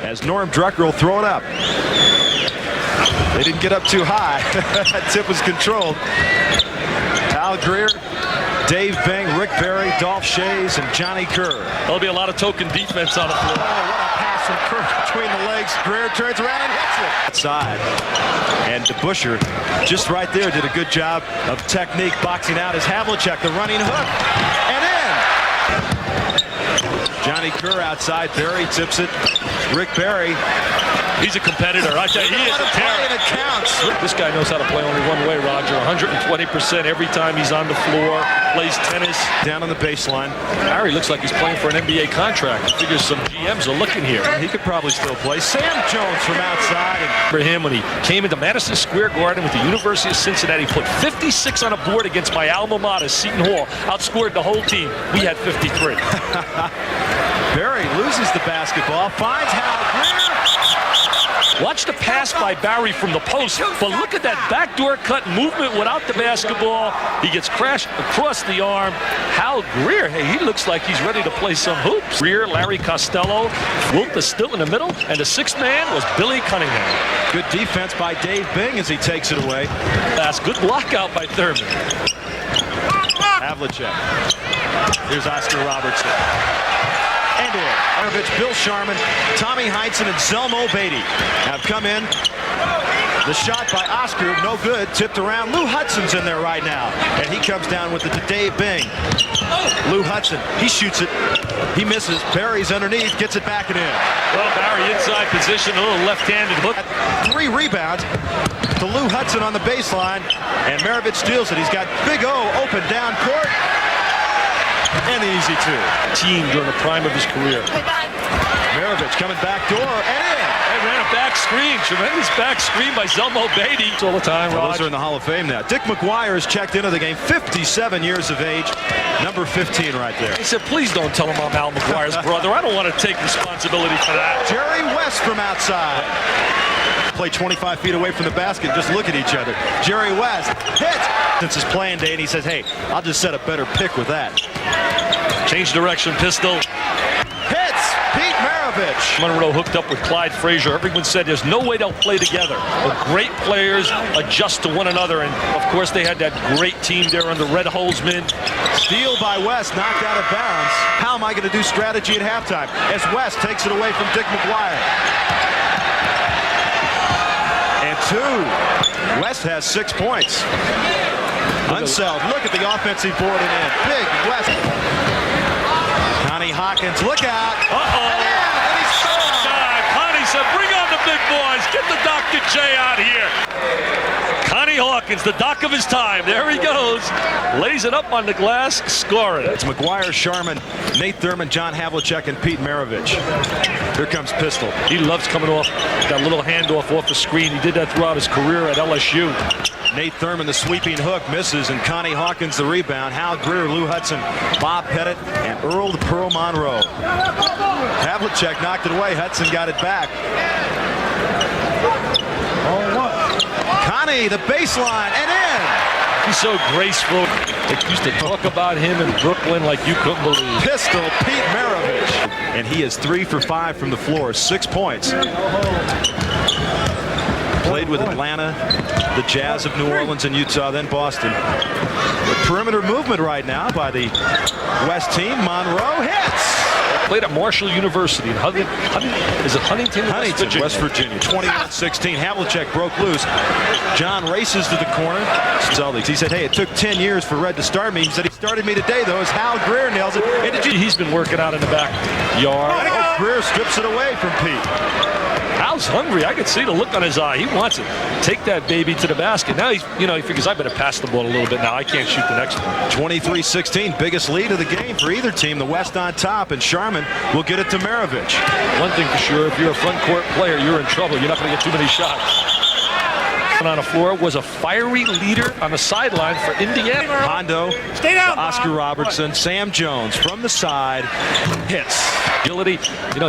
as Norm Drucker will throw it up. They didn't get up too high. That tip was controlled. Hal Greer, Dave Bing, Rick Barry, Dolph Schayes, and Johnny Kerr. There'll be a lot of token defense on the floor. Oh, what a pass from Kerr between the legs. Greer turns around and hits it. Outside. And DeBusschere, just right there, did a good job of technique boxing out as Havlicek, the running hook. And in! Johnny Kerr outside. Barry tips it. Rick Barry. He's a competitor. I tell you, he is a terror. It counts. This guy knows how to play only one way, Roger. 120% every time he's on the floor. Plays tennis. Down on the baseline. Barry looks like he's playing for an NBA contract. Figures some GMs are looking here. He could probably still play. Sam Jones from outside. For him, when he came into Madison Square Garden with the University of Cincinnati, put 56 on a board against my alma mater, Seton Hall. Outscored the whole team. We had 53. Barry loses the basketball. Finds Hal Greer. Watch the pass by Barry from the post, but look at that backdoor cut movement without the basketball. He gets crashed across the arm. Hal Greer, hey, he looks like he's ready to play some hoops. Greer, Larry Costello, Wolf is still in the middle, and the sixth man was Billy Cunningham. Good defense by Dave Bing as he takes it away. That's good lockout by Thurman. Havlicek. Here's Oscar Robertson. And in. Maravich, Bill Sharman, Tommy Heinsohn, and Zelmo Beatty have come in. The shot by Oscar, no good. Tipped around. Lou Hudson's in there right now. And he comes down with it to Dave Bing. Lou Hudson, he shoots it. He misses. Barry's underneath, gets it back and in. Well, Barry inside position, a little left-handed hook. 3 rebounds to Lou Hudson on the baseline. And Maravich steals it. He's got Big O open down court. And the easy two. Team during the prime of his career. Maravich coming back door and in. They ran a back screen. Tremendous back screen by Zelmo Beatty. All the time, Well, those are in the Hall of Fame now. Dick McGuire has checked into the game. 57 years of age. Number 15 right there. He said, please don't tell him I'm Al McGuire's brother. I don't want to take responsibility for that. Jerry West from outside. Play 25 feet away from the basket. Just look at each other. Jerry West hits. Since his playing day, and he says, hey, I'll just set a better pick with that. Change direction, pistol. Hits Pete Maravich. Monroe hooked up with Clyde Frazier. Everyone said there's no way they'll play together. But great players adjust to one another. And, of course, they had that great team there under Red Holzman. Steal by West, knocked out of bounds. How am I going to do strategy at halftime? As West takes it away from Dick McGuire. And 2. West has 6 points. Unseld. Look at the offensive board and in. Big West. Connie Hawkins, look out. Uh-oh. And he scored. Connie said, bring on the big boys. Get the Dr. J out here. Connie Hawkins, the doc of his time. There he goes. Lays it up on the glass, scoring it. It's McGuire, Sharman, Nate Thurman, John Havlicek, and Pete Maravich. Here comes Pistol. He loves coming off that little handoff off the screen. He did that throughout his career at LSU. Nate Thurman, the sweeping hook, misses, and Connie Hawkins, the rebound. Hal Greer, Lou Hudson, Bob Pettit, and Earl the Pearl Monroe. Havlicek knocked it away. Hudson got it back. Connie, the baseline, and in. He's so graceful. They used to talk about him in Brooklyn like you couldn't believe. Pistol, Pete Maravich. And he is 3 for 5 from the floor, 6 points. Played with Atlanta, the Jazz of New Orleans and Utah, then Boston. The perimeter movement right now by the West team. Monroe hits. Played at Marshall University in Huntington, West Virginia. 21-16. Havlicek broke loose. John races to the corner. Celtics. He said, hey, it took 10 years for Red to start me. He said he started me today, though, as Hal Greer nails it. He's been working out in the backyard. Oh, Greer strips it away from Pete. Hal's hungry. I could see the look on his eye. He wants it. Take that baby to the basket. Now he figures I better pass the ball a little bit now. I can't shoot the next one. 23-16, biggest lead of the game for either team. The West on top, and Sharman will get it to Maravich. One thing for sure, if you're a front court player, you're in trouble. You're not going to get too many shots. On the floor was a fiery leader on the sideline for Indiana. Hondo, Stay down, Oscar Robertson, Sam Jones from the side, hits. Agility.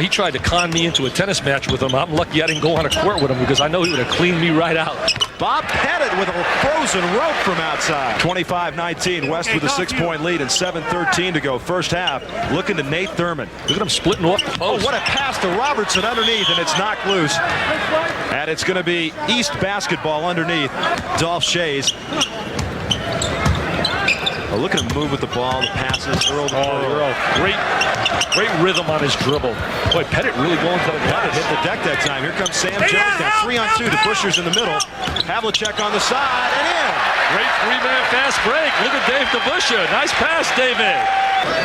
He tried to con me into a tennis match with him. I'm lucky I didn't go on a court with him because I know he would have cleaned me right out. Bob Pettit with a frozen rope from outside. 25-19, West with a 6-point lead and 7:13 to go first half. Looking to Nate Thurman. Look at him splitting off the Oh, post. what a pass to Robertson underneath, and it's knocked loose. And it's going to be East basketball underneath. Dolph Shays. Oh, look at him move with the ball, the passes. Earl to Pearl. Great rhythm on his dribble. Boy, Pettit really going to the glass. Hit the deck that time. Here comes Sam Jones now. 3-on-2 to Bushers in the middle. Havlicek on the side and in. Great three-man fast break. Look at Dave DeBusschere. Nice pass, David.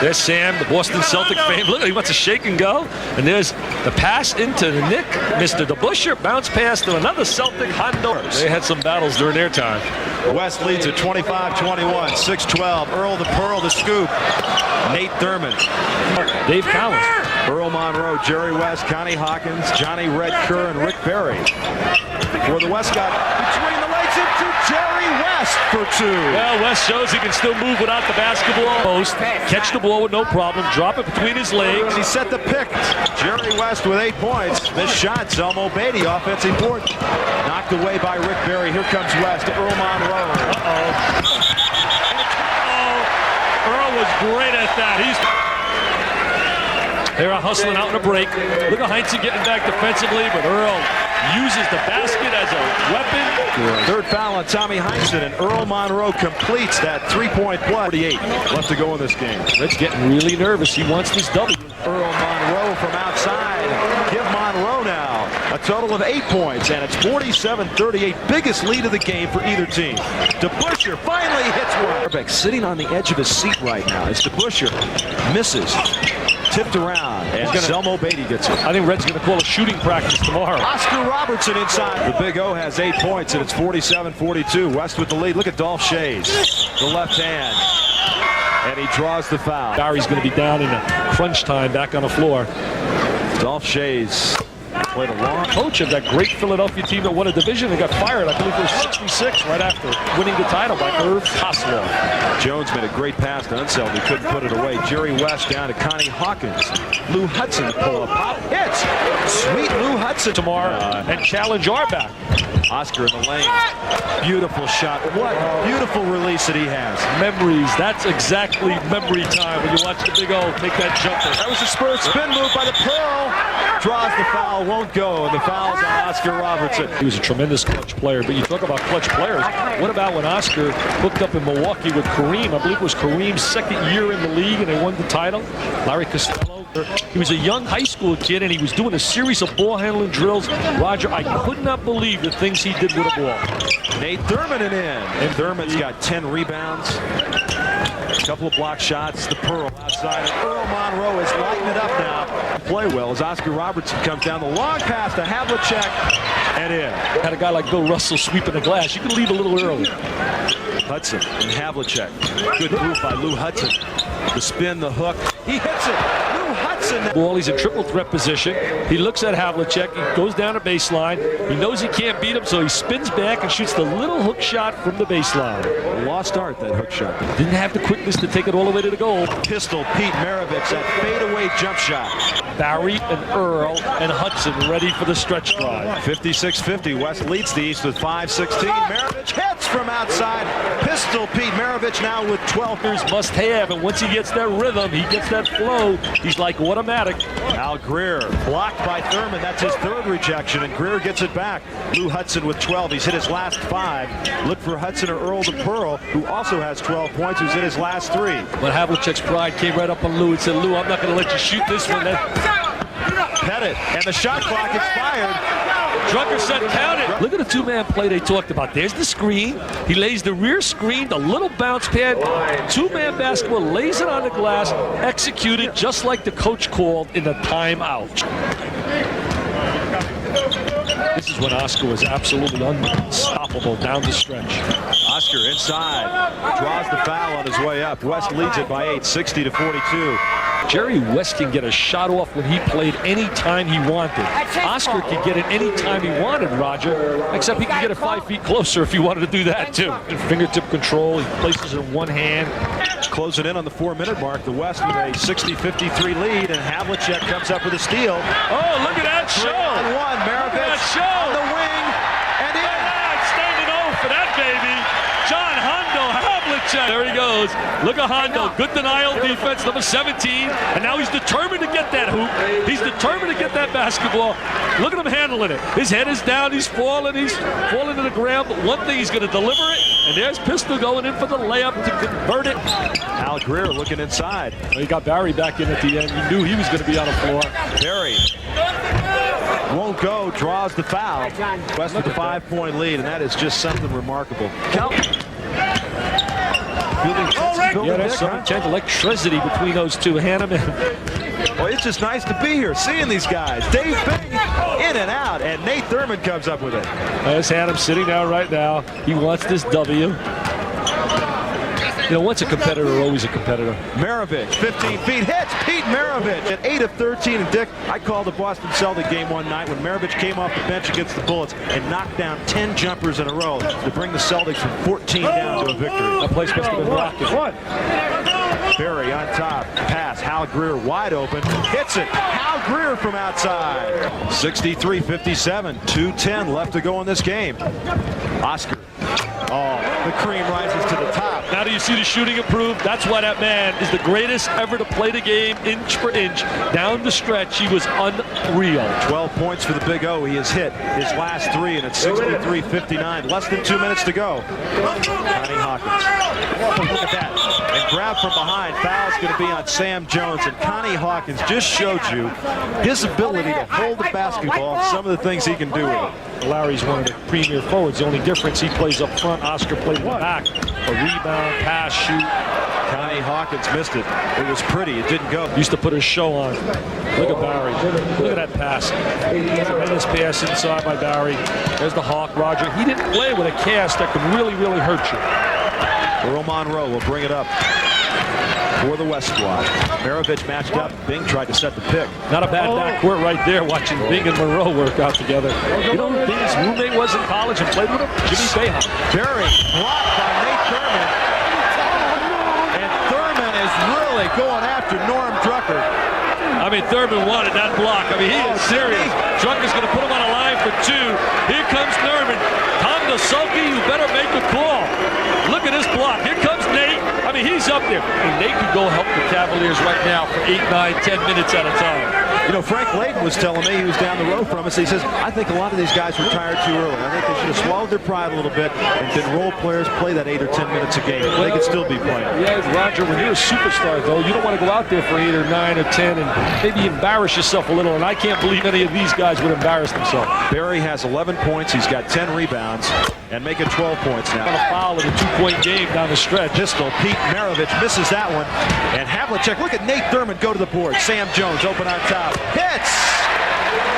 There's Sam, the Boston Celtic fame. Look, he wants to shake and go. And there's the pass into Nick. Mr. DeBusschere bounce pass to another Celtic Honduras. They had some battles during their time. West leads at 25-21. 6-12. Earl to Pearl to scoop. Nate Thurman. Dave Collins. Earl Monroe, Jerry West, Connie Hawkins, Johnny Red Kerr, and Rick Barry. For the West got between the legs into Jerry West for 2. Well, West shows he can still move without the basketball post. Catch the ball with no problem. Drop it between his legs. And he set the pick. Jerry West with 8 points. This shot, Zelmo Beatty, offensive board. Knocked away by Rick Barry. Here comes West to Earl Monroe. Earl was great at that. They're hustling out in a break. Look at Heinze getting back defensively, but Earl uses the basket as a weapon. Third foul on Tommy Heinze, and Earl Monroe completes that 3-point play. 48 left to go in this game. Red's getting really nervous. He wants this double. Earl Monroe from outside. Give Monroe now a total of 8 points, and it's 47-38. Biggest lead of the game for either team. DeBusschere finally hits one. Sitting on the edge of his seat right now as DeBusschere misses. Tipped around, and Zelmo Beatty gets it. I think Red's going to call a shooting practice tomorrow. Oscar Robertson inside. The Big O has 8 points, and it's 47-42. West with the lead. Look at Dolph Shays, the left hand. And he draws the foul. Barry's going to be down in the crunch time back on the floor. Dolph Shays played a long Coach of that great Philadelphia team that won a division and got fired. I believe it was 66 right after winning the title by Irv Koslow. Jones made a great pass to Unseld. He couldn't put it away. Jerry West down to Connie Hawkins. Lou Hudson pull up pop hits. Sweet Lou Hudson Tomorrow and challenge our back. Oscar in the lane. Beautiful shot. What beautiful release that he has. Memories. That's exactly memory time when you watch the Big O take that jumper. That was a Spurs spin move by the Pearl. Draws the foul, won't go, and the foul's on Oscar Robertson. He was a tremendous clutch player, but you talk about clutch players. What about when Oscar hooked up in Milwaukee with Kareem? I believe it was Kareem's second year in the league, and they won the title. Larry Costello. He was a young high school kid, and he was doing a series of ball handling drills. Roger, I could not believe the things he did with a ball. Nate Thurman in. And Thurman's got 10 rebounds. A couple of block shots. The Pearl outside. And Earl Monroe is lighting it up now. Play well as Oscar Robertson comes down the long pass to Havlicek and in. Had a guy like Bill Russell sweeping the glass. You can leave a little early. Hudson and Havlicek. Good move by Lou Hudson. The spin, the hook. He hits it. Lou Hudson. Ball, he's in triple threat position. He looks at Havlicek. He goes down the baseline. He knows he can't beat him, so he spins back and shoots the little hook shot from the baseline. Lost art, that hook shot. Didn't have the quickness to take it all the way to the goal. Pistol Pete Maravich, that fadeaway jump shot. Barry and Earl and Hudson ready for the stretch drive. 56-50. West leads the East with 5:16. Maravich hits from outside. Pistol Pete Maravich now with 12. Must have, and once he gets that rhythm, he gets that flow, he's like automatic. Al Greer blocked by Thurman. That's his third rejection, and Greer gets it back. Lou Hudson with 12. He's hit his last 5. Look for Hudson or Earl to Pearl, who also has 12 points, who's hit his last 3. But Havlicek's pride came right up on Lou and said, Lou, I'm not going to let you shoot this one. Pettit, and the shot clock expired. Drucker said count it. Look at the two-man play they talked about. There's the screen. He lays the rear screen, the little bounce pad. Two-man basketball, lays it on the glass, executed just like the coach called in the timeout. This is when Oscar was absolutely unstoppable down the stretch. Oscar inside, draws the foul on his way up. West leads it by 8, 60-42. Jerry West can get a shot off when he played any time he wanted. Oscar could get it any time he wanted, Roger, except he can get it 5 feet closer if he wanted to do that too. Fingertip control, he places it in one hand. Closing in on the 4-minute mark, the West with a 60-53 lead, and Havlicek comes up with a steal. Oh, look at that show! 3-on-1, Maravich show! on the wing, and in. Standing check. There he goes. Look at Hondo. Good denial defense, number 17. And now he's determined to get that hoop. He's determined to get that basketball. Look at him handling it. His head is down. He's falling to the ground. But one thing, he's going to deliver it. And there's Pistol going in for the layup to convert it. Al Greer looking inside. Well, he got Barry back in at the end. He knew he was going to be on the floor. Barry won't go, draws the foul. West with a 5-point lead, and that is just something remarkable. Yeah, there's some intense electricity between those two, Hannum and... Well, it's just nice to be here, seeing these guys. Dave Bing in and out, and Nate Thurman comes up with it. There's Hannum sitting down right now. He wants this W. You know, once a competitor, always a competitor. Maravich, 15 feet, hits Pete Maravich at 8 of 13. And Dick, I called the Boston Celtic game one night when Maravich came off the bench against the Bullets and knocked down 10 jumpers in a row to bring the Celtics from 14 down to a victory. That place must have been rocking. Barry on top, pass, Hal Greer wide open, hits it, Hal Greer from outside. 63-57, 2:10 left to go in this game. Oscar, the cream rises to the top. Now do you see the shooting improve? That's why that man is the greatest ever to play the game inch for inch. Down the stretch, he was unreal. 12 points for the Big O. He has hit his last three, and it's 63-59. Less than 2 minutes to go. Connie Hawkins. Look at that. And grab from behind. Foul's going to be on Sam Jones. And Connie Hawkins just showed you his ability to hold the basketball, some of the things he can do with it. Larry's one of the premier forwards. The only difference, he plays up front. Oscar played in the back. A rebound, pass, shoot. Connie Hawkins missed it. It was pretty. It didn't go. Used to put his show on. Look at Barry. Look at that pass. Tremendous pass inside by Barry. There's the Hawk, Roger. He didn't play with a cast that could really, really hurt you. Earl Monroe will bring it up for the West squad. Maravich matched up. Bing tried to set the pick. Not a bad backcourt right there, watching Bing and Monroe work out together. You know who Bing's roommate was in college and played with him? Jimmy Bayhawk. Barry blocked by Nate Thurman. And Thurman is really going after Norm Drucker. I mean, Thurman wanted that block. I mean, he is serious. Drucker's going to put him on a line for two. Here comes Thurman. Tom DeSulke, you better make a call. Look at this block. Here comes Nate. I mean, he's up there. And Nate could go help the Cavaliers right now for 8, 9, 10 minutes at a time. You know, Frank Layden was telling me, he was down the road from us, he says, I think a lot of these guys retired too early. I think they should have swallowed their pride a little bit and been role players, play that 8 or 10 minutes a game. They could still be playing. Yeah, Roger, when you're a superstar, though, you don't want to go out there for 8 or 9 or 10 and maybe embarrass yourself a little. And I can't believe any of these guys would embarrass themselves. Barry has 11 points. He's got 10 rebounds and making 12 points now. On a foul in a 2-point game down the stretch. Pistol, Pete Maravich misses that one. And Havlicek, look at Nate Thurman go to the board. Sam Jones open on top. Hits!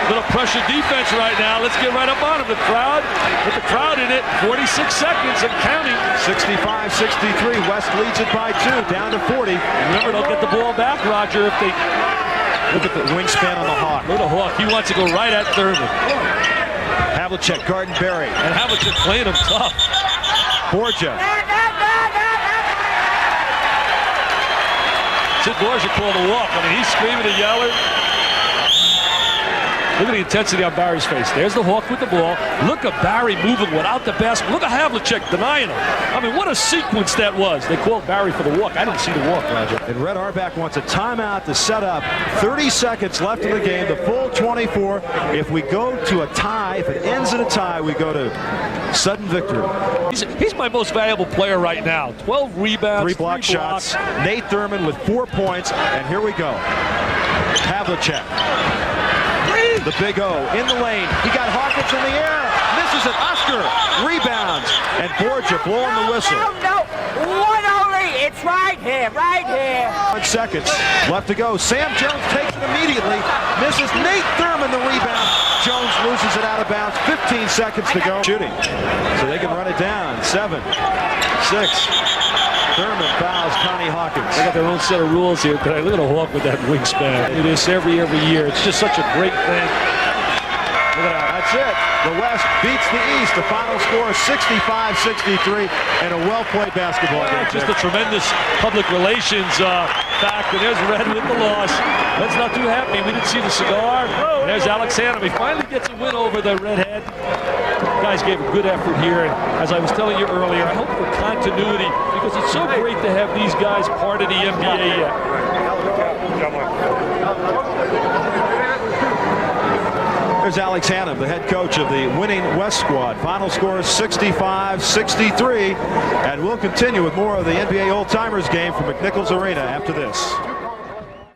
Little pressure defense right now. Let's get right up on him. The crowd, with the crowd in it, 46 seconds and counting. 65-63. West leads it by 2, down to 40. Remember, they'll get the ball back, Roger, if they... Look at the wingspan on the Hawk. Look at the Hawk. He wants to go right at Thurman. Havlicek, guarding Barry. And Havlicek playing him tough. Borgia. Sid Borgia called a walk. I mean, he's screaming and yelling. Look at the intensity on Barry's face. There's the Hawk with the ball. Look at Barry moving without the basket. Look at Havlicek denying him. I mean, what a sequence that was. They called Barry for the walk. I didn't see the walk, Roger. And Red Auerbach wants a timeout to set up. 30 seconds left in the game, the full 24. If we go to a tie, if it ends in a tie, we go to sudden victory. He's my most valuable player right now. 12 rebounds, 3 block shots. Nate Thurman with 4 points, and here we go. Havlicek. The Big O in the lane. He got Hawkins in the air. Misses it. Oscar rebounds. And Borgia blowing the whistle. No, one only. It's right here, right here. 1 second left to go. Sam Jones takes it immediately. Misses Nate Thurman the rebound. Jones loses it out of bounds. 15 seconds to go. Shooting. So they can run it down. 7, 6. Thurman fouls Connie Hawkins. They got their own set of rules here. But look at a Hawk with that wingspan. It is every year. It's just such a great thing. Look at that. That's it. The West beats the East. The final score is 65-63 and a well-played basketball game. Just a tremendous public relations fact. And there's Red with the loss. That's not too happy. We didn't see the cigar. And there's Alex Hannum. He finally gets a win over the redhead. guys gave a good effort here, and as I was telling you earlier, I hope for continuity because it's so great to have these guys part of the NBA yet. There's Alex Hannum, the head coach of the winning West squad. Final score is 65-63, and we'll continue with more of the NBA Old Timers game from McNichols Arena after this.